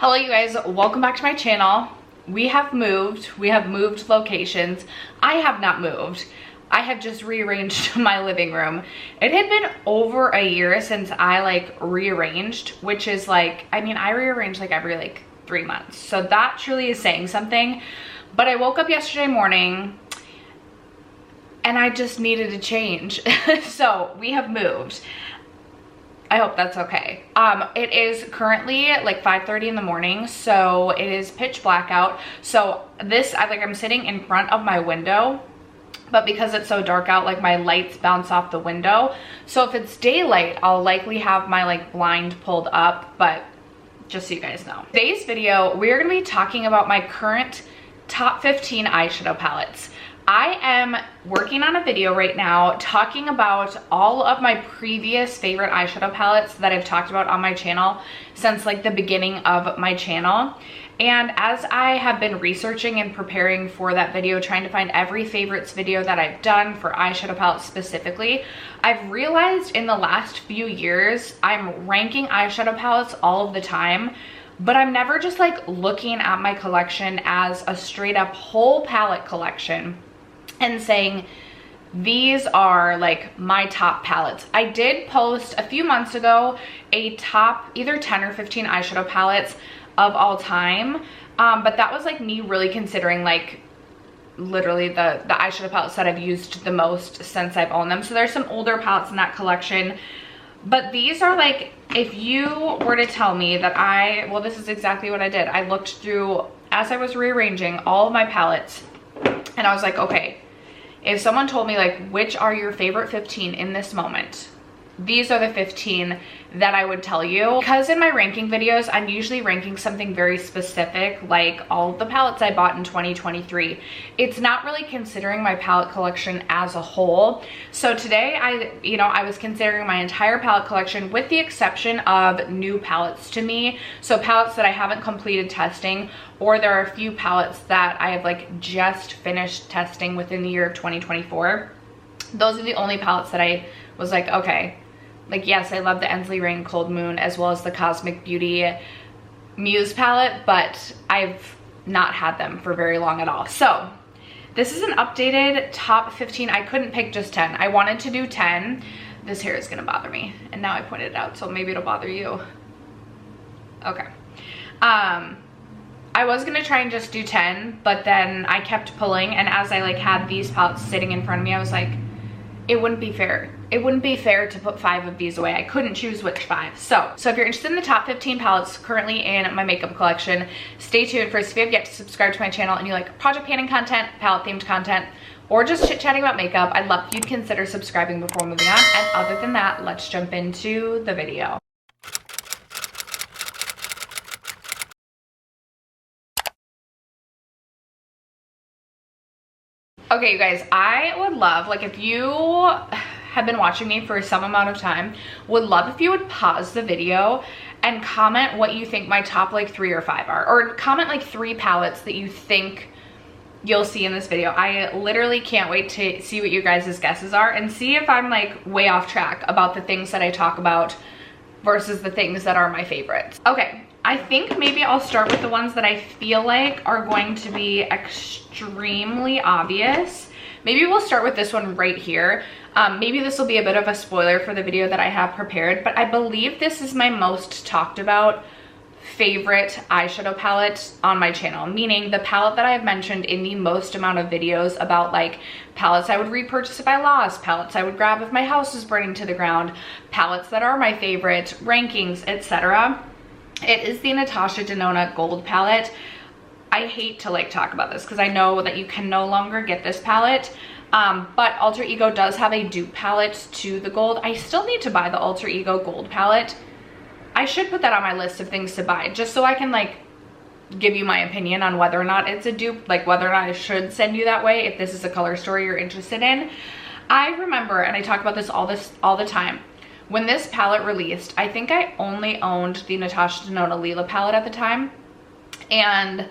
Hello you guys, welcome back to my channel. We have moved locations. I have not moved. I have just rearranged my living room. It had been over a year since I rearranged, which is I rearrange every 3 months. So that truly is saying something. But I woke up yesterday morning and I just needed a change. So we have moved. I hope that's okay. It is currently 5:30 in the morning, so it is pitch black out. So this, I'm sitting in front of my window, but because it's so dark out, my lights bounce off the window. So if it's daylight, I'll likely have my blind pulled up, but just so you guys know. Today's video, we're gonna be talking about my current top 15 eyeshadow palettes. I am working on a video right now talking about all of my previous favorite eyeshadow palettes that I've talked about on my channel since the beginning of my channel. And as I have been researching and preparing for that video, trying to find every favorites video that I've done for eyeshadow palettes specifically, I've realized in the last few years, I'm ranking eyeshadow palettes all of the time, but I'm never just looking at my collection as a straight up whole palette collection and saying these are my top palettes. I did post a few months ago a top either 10 or 15 eyeshadow palettes of all time, but that was me really considering literally the eyeshadow palettes that I've used the most since I've owned them. So there's some older palettes in that collection, but these are if you were to tell me that well, this is exactly what I did. I looked through as I was rearranging all of my palettes and I was okay, if someone told me which are your favorite 15 in this moment, these are the 15 that I would tell you. Because in my ranking videos, I'm usually ranking something very specific, like all of the palettes I bought in 2023. It's not really considering my palette collection as a whole. So today I was considering my entire palette collection with the exception of new palettes to me. So palettes that I haven't completed testing, or there are a few palettes that I have just finished testing within the year of 2024. Those are the only palettes that I was okay. Yes, I love the Ensley Rain Cold Moon as well as the Cosmic Beauty Muse palette, but I've not had them for very long at all. So this is an updated top 15. I couldn't pick just 10. I wanted to do 10. This hair is gonna bother me, and now I pointed it out, so maybe it'll bother you. Okay. I was gonna try and just do 10, but then I kept pulling, and as I had these palettes sitting in front of me, I was it wouldn't be fair. It wouldn't be fair to put 5 of these away. I couldn't choose which 5. So if you're interested in the top 15 palettes currently in my makeup collection, stay tuned. First, if you have yet to subscribe to my channel and you like project painting content, palette themed content, or just chit-chatting about makeup, I'd love if you'd consider subscribing before moving on. And other than that, let's jump into the video. Okay, you guys, I would love, if you have been watching me for some amount of time, would love if you would pause the video and comment what you think my top 3 or 5 are, or comment 3 palettes that you think you'll see in this video. I literally can't wait to see what your guys' guesses are and see if I'm way off track about the things that I talk about versus the things that are my favorites. Okay, I think maybe I'll start with the ones that I feel are going to be extremely obvious. Maybe we'll start with this one right here. Maybe this will be a bit of a spoiler for the video that I have prepared, but I believe this is my most talked about favorite eyeshadow palette on my channel, meaning the palette that I have mentioned in the most amount of videos about palettes I would repurchase if I lost, palettes I would grab if my house was burning to the ground, palettes that are my favorite, rankings, etc. It is the Natasha Denona Gold palette. I hate to talk about this because I know that you can no longer get this palette, but Alter Ego does have a dupe palette to the gold. I still need to buy the Alter Ego Gold palette. I should put that on my list of things to buy just so I can give you my opinion on whether or not it's a dupe, whether or not I should send you that way if this is a color story you're interested in. I remember, and I talk about this all the time, when this palette released, I think I only owned the Natasha Denona Lila palette at the time, and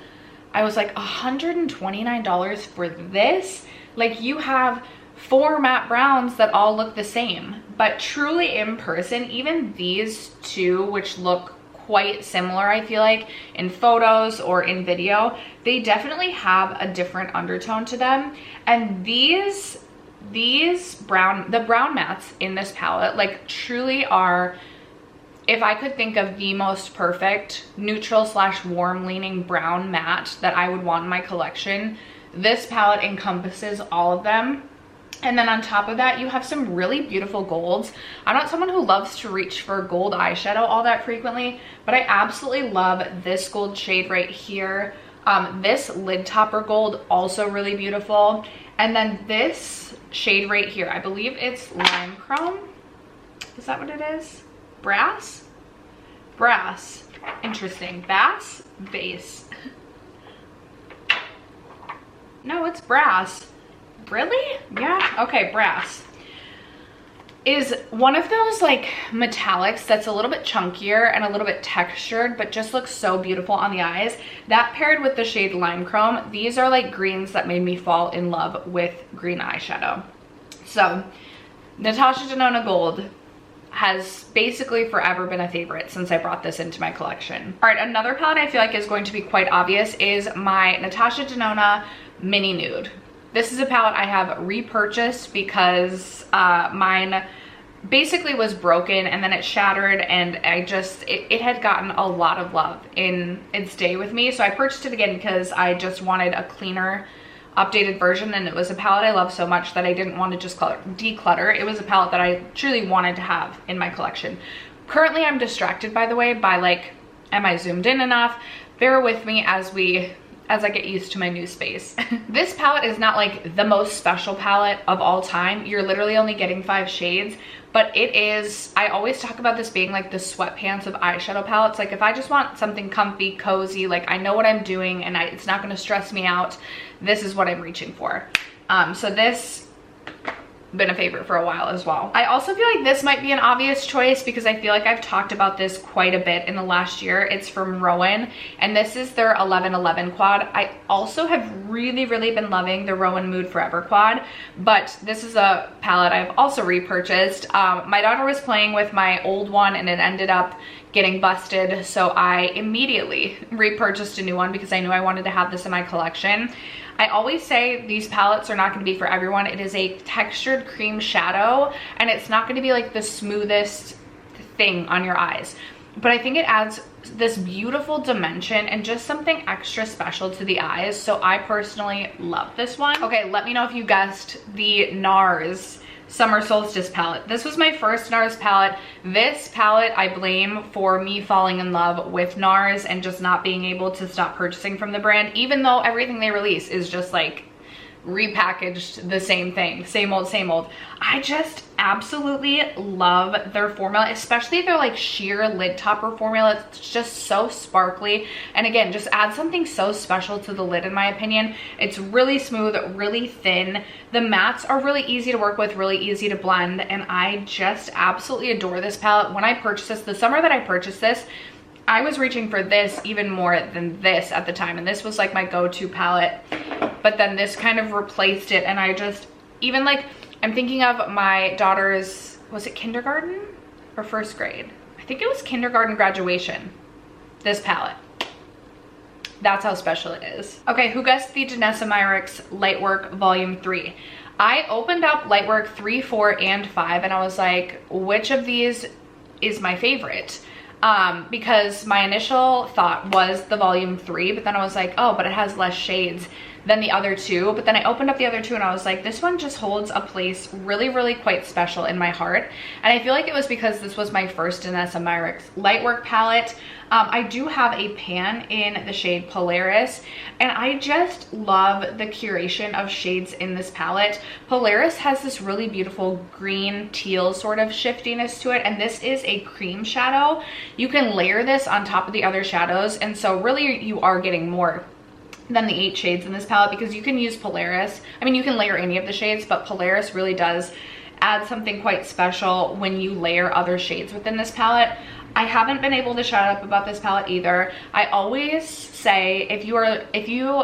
I was $129 for this? You have 4 matte browns that all look the same, but truly in person, even these two, which look quite similar, I feel like, in photos or in video. They definitely have a different undertone to them. And the brown mattes in this palette, like, truly are, if I could think of the most perfect neutral / warm leaning brown matte that I would want in my collection, this palette encompasses all of them. And then on top of that, you have some really beautiful golds. I'm not someone who loves to reach for gold eyeshadow all that frequently, but I absolutely love this gold shade right here. This lid topper gold, also really beautiful. And then this shade right here, I believe it's lime chrome. Is that what it is? Brass? Brass. Interesting. Bass? Base. No, it's brass. Really? Yeah. Okay, brass is one of those like metallics that's a little bit chunkier and a little bit textured, but just looks so beautiful on the eyes. That paired with the shade lime chrome, these are like greens that made me fall in love with green eyeshadow. So Natasha Denona Gold has basically forever been a favorite since I brought this into my collection. All right, another palette I feel like is going to be quite obvious is my Natasha Denona Mini Nude. This is a palette I have repurchased because mine basically was broken and then it shattered, and it had gotten a lot of love in its day with me. So I purchased it again because I just wanted a cleaner, updated version, and it was a palette I love so much that I didn't want to just declutter. It was a palette that I truly wanted to have in my collection. Currently I'm distracted, by the way, by like, am I zoomed in enough? Bear with me as I get used to my new space. This palette is not like the most special palette of all time. You're literally only getting 5 shades, but it is, I always talk about this being like the sweatpants of eyeshadow palettes. Like if I just want something comfy, cozy, like I know what I'm doing and it's not gonna stress me out, this is what I'm reaching for. So this been a favorite for a while as well. I also feel like this might be an obvious choice because I feel like I've talked about this quite a bit in the last year. It's from Rowan, and this is their 1111 quad. I also have really been loving the Rowan Mood Forever quad, but this is a palette I've also repurchased. My daughter was playing with my old one and it ended up getting busted, so I immediately repurchased a new one because I knew I wanted to have this in my collection. I always say these palettes are not going to be for everyone. It is a textured cream shadow, and it's not going to be like the smoothest thing on your eyes. But I think it adds this beautiful dimension and just something extra special to the eyes. So I personally love this one. Okay, let me know if you guessed the Nars Summer Solstice palette. This was my first Nars palette. This palette I blame for me falling in love with Nars and just not being able to stop purchasing from the brand, even though everything they release is just like repackaged the same thing, same old, same old. I just absolutely love their formula, especially their like sheer lid topper formula. It's just so sparkly, and again, just adds something so special to the lid in my opinion. It's really smooth, really thin. The mattes are really easy to work with, really easy to blend, and I just absolutely adore this palette. When I purchased this, the summer that I purchased this, I was reaching for this even more than this at the time, and this was like my go-to palette, but then this kind of replaced it. And I just, even like, I'm thinking of my daughter's, was it kindergarten or first grade? I think it was kindergarten graduation, this palette. That's how special it is. Okay, who guessed the Danessa Myrix Lightwork Volume 3? I opened up Lightwork 3, 4, and 5, and I was like, which of these is my favorite? Because my initial thought was the Volume 3, but then I was like, oh, but it has less shades than the other two. But then I opened up the other two and I was like, this one just holds a place really quite special in my heart. And I feel like it was because this was my first Danessa Myrix Lightwork palette. I do have a pan in the shade Polaris, and I just love the curation of shades in this palette. Polaris has this really beautiful green teal sort of shiftiness to it, and this is a cream shadow. You can layer this on top of the other shadows, and so really you are getting more than the 8 shades in this palette because you can use Polaris. I mean, you can layer any of the shades, but Polaris really does add something quite special when you layer other shades within this palette. I haven't been able to shut up about this palette either. I always say if you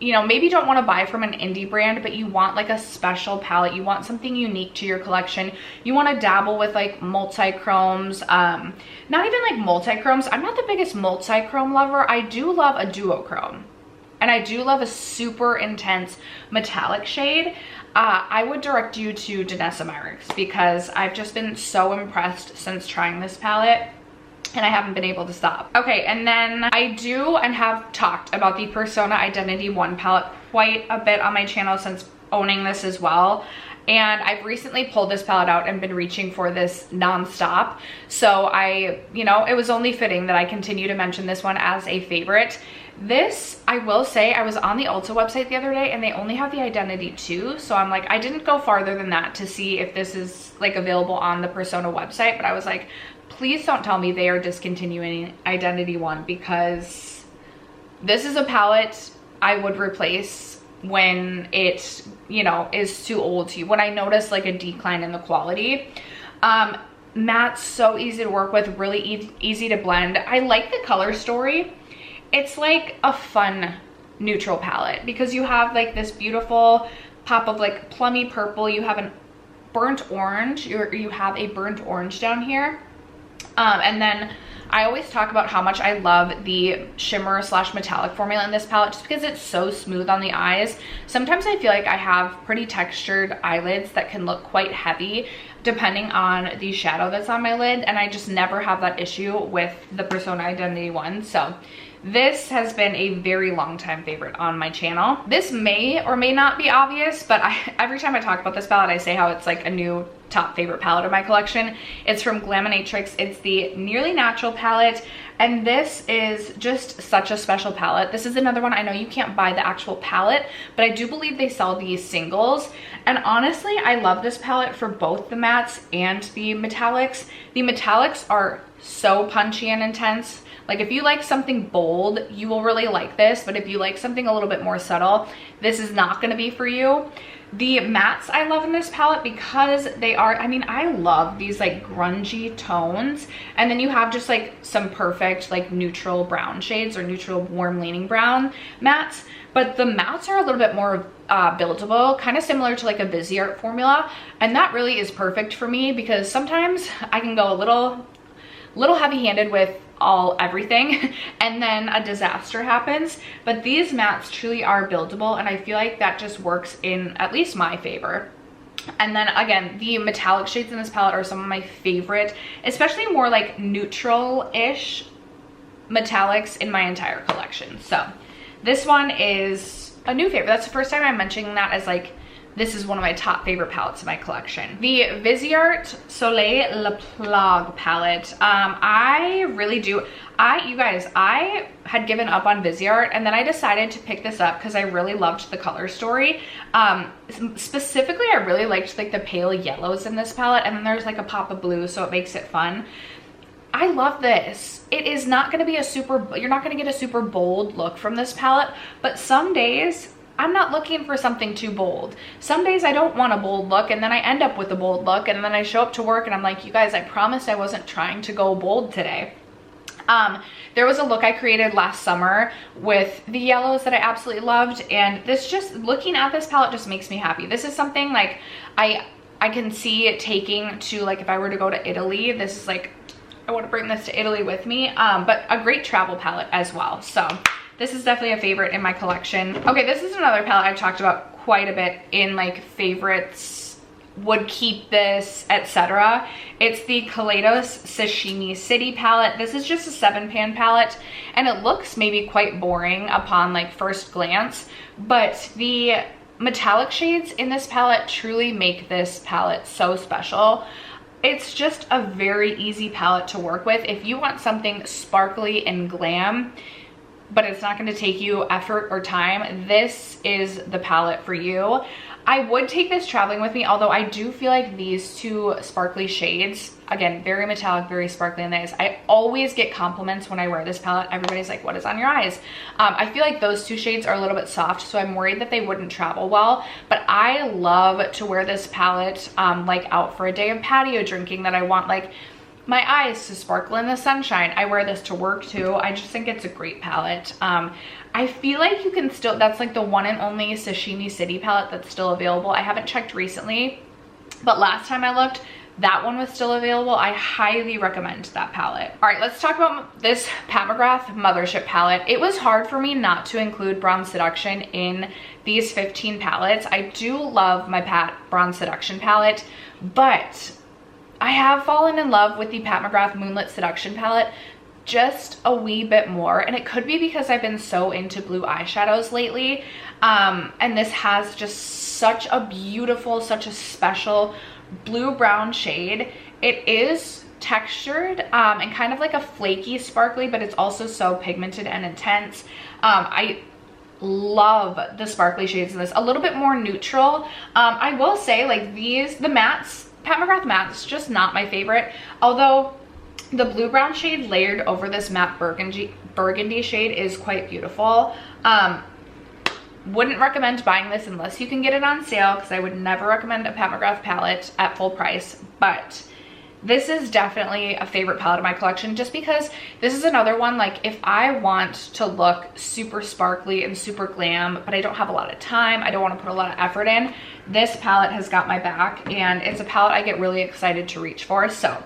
you know, maybe don't want to buy from an indie brand, but you want like a special palette, you want something unique to your collection, you want to dabble with like multi-chromes, not even like multi-chromes. I'm not the biggest multi-chrome lover. I do love a duochrome, and I do love a super intense metallic shade. I would direct you to Danessa Myrix, because I've just been so impressed since trying this palette, and I haven't been able to stop. Okay, and then I do and have talked about the Persona Identity 1 palette quite a bit on my channel since owning this as well. And I've recently pulled this palette out and been reaching for this nonstop. So you know, it was only fitting that I continue to mention this one as a favorite. This, I will say, I was on the Ulta website the other day and they only have the Identity 2. So I'm like, I didn't go farther than that to see if this is like available on the Persona website. But I was like, please don't tell me they are discontinuing Identity 1, because this is a palette I would replace when it, you know, is too old to you, when I notice like a decline in the quality. Matte's so easy to work with, really easy to blend. I like the color story. It's like a fun neutral palette, because you have like this beautiful pop of like plummy purple, you have an burnt orange, you have a burnt orange down here. And then I always talk about how much I love the shimmer slash metallic formula in this palette, just because it's so smooth on the eyes. Sometimes I feel like I have pretty textured eyelids that can look quite heavy depending on the shadow that's on my lid, and I just never have that issue with the Persona Identity 1. So this has been a very long time favorite on my channel. This may or may not be obvious, but every time I talk about this palette, I say how it's like a new top favorite palette of my collection. It's from Glaminatrix. It's the Nearly Natural palette, and this is just such a special palette. This is another one, I know you can't buy the actual palette, but I do believe they sell these singles. And honestly, I love this palette for both the mattes and the metallics. The metallics are so punchy and intense. Like if you like something bold, you will really like this, but if you like something a little bit more subtle, this is not gonna be for you. The mattes I love in this palette because they are, I mean, I love these like grungy tones, and then you have just like some perfect like neutral brown shades or neutral warm leaning brown mattes, but the mattes are a little bit more buildable, kind of similar to like a Viseart formula, and that really is perfect for me because sometimes I can go a little heavy-handed with everything and then a disaster happens. But these mattes truly are buildable, and I feel like that just works in at least my favor. And then again, the metallic shades in this palette are some of my favorite, especially more like neutral-ish metallics in my entire collection. So this one is a new favorite. That's the first time I'm mentioning that as like, this is one of my top favorite palettes in my collection. The Viseart Soleil Le Plage palette. I really do. You guys, I had given up on Viseart, and then I decided to pick this up because I really loved the color story. Specifically, I really liked like the pale yellows in this palette, and then there's like a pop of blue, so it makes it fun. I love this. It is not gonna be you're not gonna get a super bold look from this palette, but some days, I'm not looking for something too bold. Some days I don't want a bold look, and then I end up with a bold look, and then I show up to work and I'm like, you guys, I promised I wasn't trying to go bold today. There was a look I created last summer with the yellows that I absolutely loved, and this just, looking at this palette just makes me happy. This is something like I can see it taking to, like if I were to go to Italy, this is like, I want to bring this to Italy with me, but a great travel palette as well. So this is definitely a favorite in my collection. Okay, this is another palette I've talked about quite a bit in like favorites, would keep this, etc. It's the Kosas Sashimi City palette. This is just a 7-pan palette, and it looks maybe quite boring upon like first glance, but the metallic shades in this palette truly make this palette so special. It's just a very easy palette to work with. If you want something sparkly and glam, but it's not going to take you effort or time, this is the palette for you. I would take this traveling with me, although I do feel like these two sparkly shades, again, very metallic, very sparkly in the eyes. I always get compliments when I wear this palette. Everybody's like, what is on your eyes? I feel like those two shades are a little bit soft, so I'm worried that they wouldn't travel well, but I love to wear this palette like out for a day of patio drinking, that I want like my eyes to sparkle in the sunshine. I wear this to work too. I just think it's a great palette. I feel like you can still, that's like the one and only Sashimi City palette that's still available. I haven't checked recently, but last time I looked, that one was still available. I highly recommend that palette. All right, let's talk about this Pat McGrath Mothership palette. It was hard for me not to include Bronze Seduction in these 15 palettes. I do love my Pat Bronze Seduction palette, but I have fallen in love with the Pat McGrath Moonlit Seduction palette just a wee bit more, and it could be because I've been so into blue eyeshadows lately, and this has just such a beautiful, such a special blue brown shade. It is textured and kind of like a flaky sparkly, but it's also so pigmented and intense. I love the sparkly shades in this, a little bit more neutral. I will say, like, these, the mattes, Pat McGrath mattes, just not my favorite, although the blue brown shade layered over this matte burgundy shade is quite beautiful. Wouldn't recommend buying this unless you can get it on sale, because I would never recommend a Pat McGrath palette at full price, but this is definitely a favorite palette of my collection, just because this is another one, like, if I want to look super sparkly and super glam, but I don't have a lot of time, I don't want to put a lot of effort in, this palette has got my back, and it's a palette I get really excited to reach for. So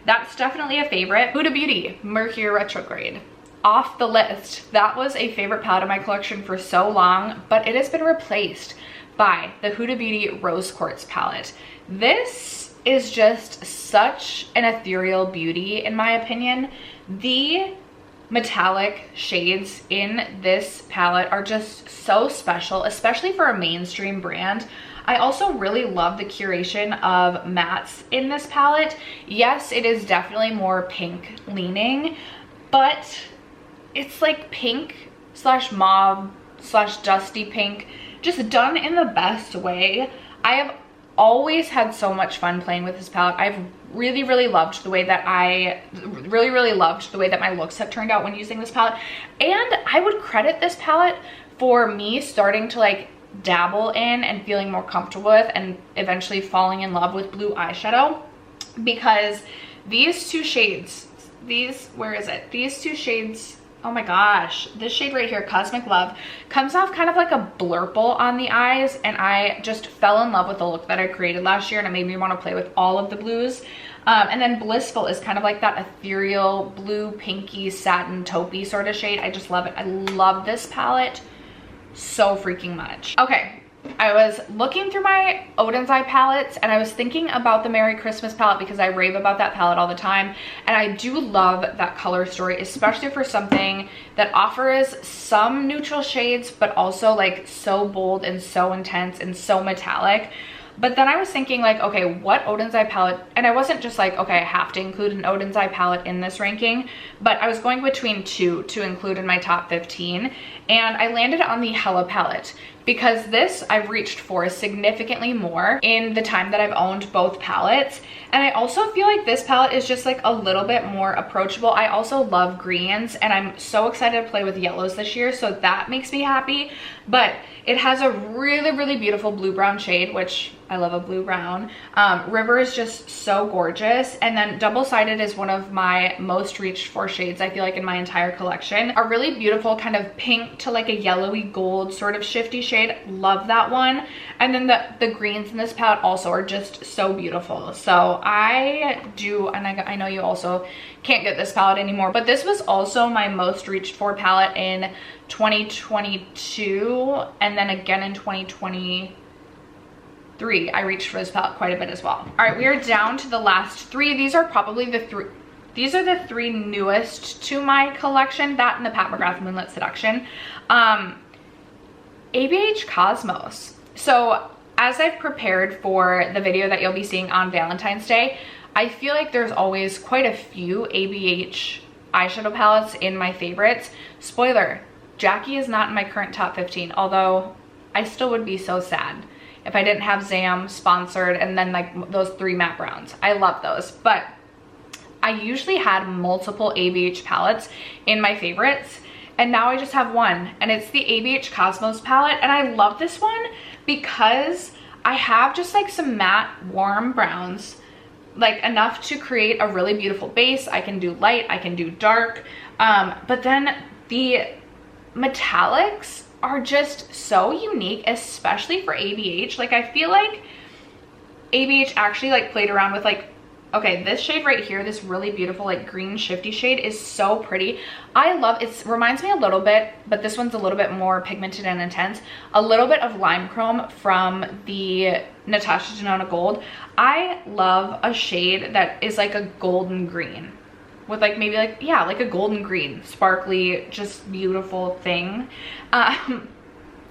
that's definitely a favorite. Huda Beauty Mercury Retrograde, off the list. That was a favorite palette of my collection for so long, but it has been replaced by the Huda Beauty Rose Quartz palette. This is just such an ethereal beauty, in my opinion. The metallic shades in this palette are just so special, especially for a mainstream brand. I also really love the curation of mattes in this palette. Yes, it is definitely more pink leaning, but it's like pink slash mauve slash dusty pink, just done in the best way. I have always had so much fun playing with this palette. I've really loved the way that loved the way that my looks have turned out when using this palette, and I would credit this palette for me starting to like dabble in and feeling more comfortable with, and eventually falling in love with blue eyeshadow, because these two shades, these two shades, oh my gosh, this shade right here, Cosmic Love, comes off kind of like a blurple on the eyes, and I just fell in love with the look that I created last year, and it made me want to play with all of the blues. And then Blissful is kind of like that ethereal blue, pinky, satin, taupey sort of shade. I just love it. I love this palette so freaking much. Okay, I was looking through my Odin's Eye palettes, and I was thinking about the Merry Christmas palette, because I rave about that palette all the time, and I do love that color story, especially for something that offers some neutral shades but also like so bold and so intense and so metallic. But then I was thinking, like, okay, what Odin's Eye palette, and I wasn't just like, okay, I have to include an Odin's Eye palette in this ranking, but I was going between two to include in my top 15, and I landed on the Hella palette, because this I've reached for significantly more in the time that I've owned both palettes. And I also feel like this palette is just like a little bit more approachable. I also love greens, and I'm so excited to play with yellows this year, so that makes me happy. But it has a really beautiful blue brown shade, which I love a blue brown. River is just so gorgeous, and then Double Sided is one of my most reached for shades, I feel like, in my entire collection. A really beautiful kind of pink to like a yellowy gold sort of shifty shade, love that one. And then the greens in this palette also are just so beautiful. So I do, and I know you also can't get this palette anymore, but this was also my most reached for palette in 2022, and then again in 2023 I reached for this palette quite a bit as well. All right, we are down to the last three. These are probably the three newest to my collection, that and the Pat McGrath Moonlit Seduction. ABH Cosmos. So as I've prepared for the video that you'll be seeing on Valentine's Day, I feel like there's always quite a few ABH eyeshadow palettes in my favorites. Spoiler, Jackie is not in my current top 15, although I still would be so sad if I didn't have Zam sponsored, and then like those 3 matte browns. I love those, but I usually had multiple ABH palettes in my favorites, and now I just have one, and it's the ABH Cosmos palette. And I love this one because I have just like some matte warm browns, like enough to create a really beautiful base. I can do light, I can do dark, but then the metallics are just so unique, especially for ABH. Like I feel like ABH actually like played around with like, okay, this shade right here, this really beautiful like green shifty shade is so pretty. I love it. Reminds me a little bit, but this one's a little bit more pigmented and intense, a little bit of lime chrome from the Natasha Denona Gold. I love a shade that is like a golden green with like maybe like, yeah, like a golden green, sparkly, just beautiful thing.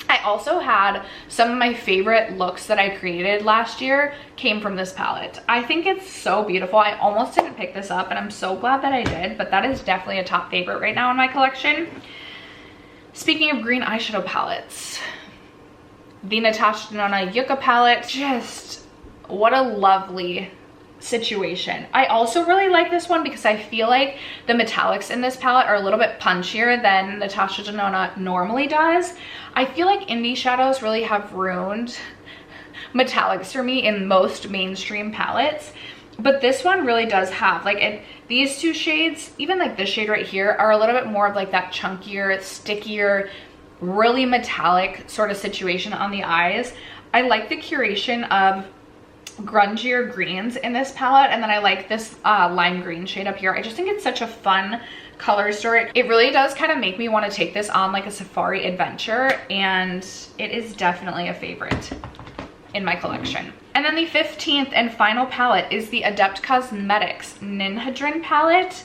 I also had some of my favorite looks that I created last year came from this palette. I think it's so beautiful. I almost didn't pick this up and I'm so glad that I did, but that is definitely a top favorite right now in my collection. Speaking of green eyeshadow palettes, the Natasha Denona Yucca palette, just what a lovely situation. I also really like this one because I feel like the metallics in this palette are a little bit punchier than Natasha Denona normally does. I feel like indie shadows really have ruined metallics for me in most mainstream palettes, but this one really does have like these two shades, even like this shade right here, are a little bit more of like that chunkier, stickier, really metallic sort of situation on the eyes. I like the curation of grungier greens in this palette, and then I like this lime green shade up here. I just think it's such a fun color story. It really does kind of make me want to take this on like a safari adventure, and it is definitely a favorite in my collection. And then the 15th and final palette is the Adept Cosmetics Ninhyrin palette.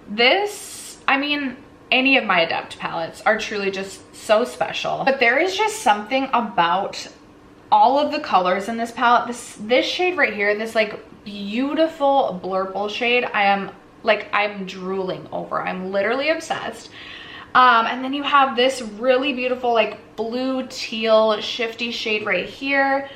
This, I mean, any of my Adept palettes are truly just so special, but there is just something about all of the colors in this palette. This shade right here, this like beautiful blurple shade, I'm drooling over. I'm literally obsessed. And then you have this really beautiful like blue teal shifty shade right here.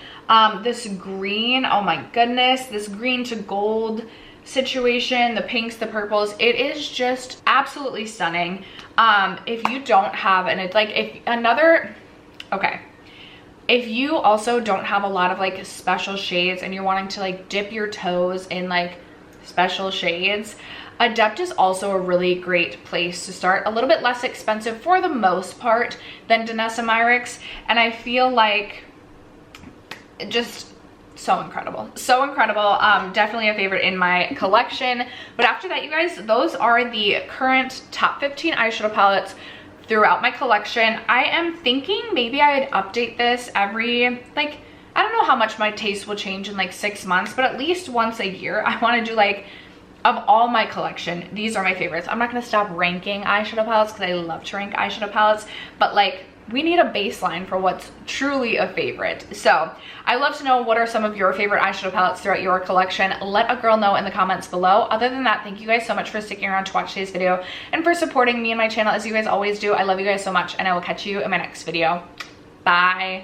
This green, oh my goodness, this green to gold situation, the pinks, the purples, it is just absolutely stunning. If you don't have, and it's like, if you also don't have a lot of like special shades and you're wanting to like dip your toes in like special shades, Adept is also a really great place to start. A little bit less expensive for the most part than Danessa Myrix, and I feel like just so incredible, so incredible. Definitely a favorite in my collection. But after that, you guys, those are the current top 15 eyeshadow palettes throughout my collection. I am thinking maybe I'd update this every, like, I don't know how much my taste will change in like 6 months, but at least once a year. I want to do like, of all my collection, these are my favorites. I'm not going to stop ranking eyeshadow palettes because I love to rank eyeshadow palettes, but like, we need a baseline for what's truly a favorite. So I'd love to know, what are some of your favorite eyeshadow palettes throughout your collection? Let a girl know in the comments below. Other than that, thank you guys so much for sticking around to watch today's video and for supporting me and my channel as you guys always do. I love you guys so much, and I will catch you in my next video. Bye.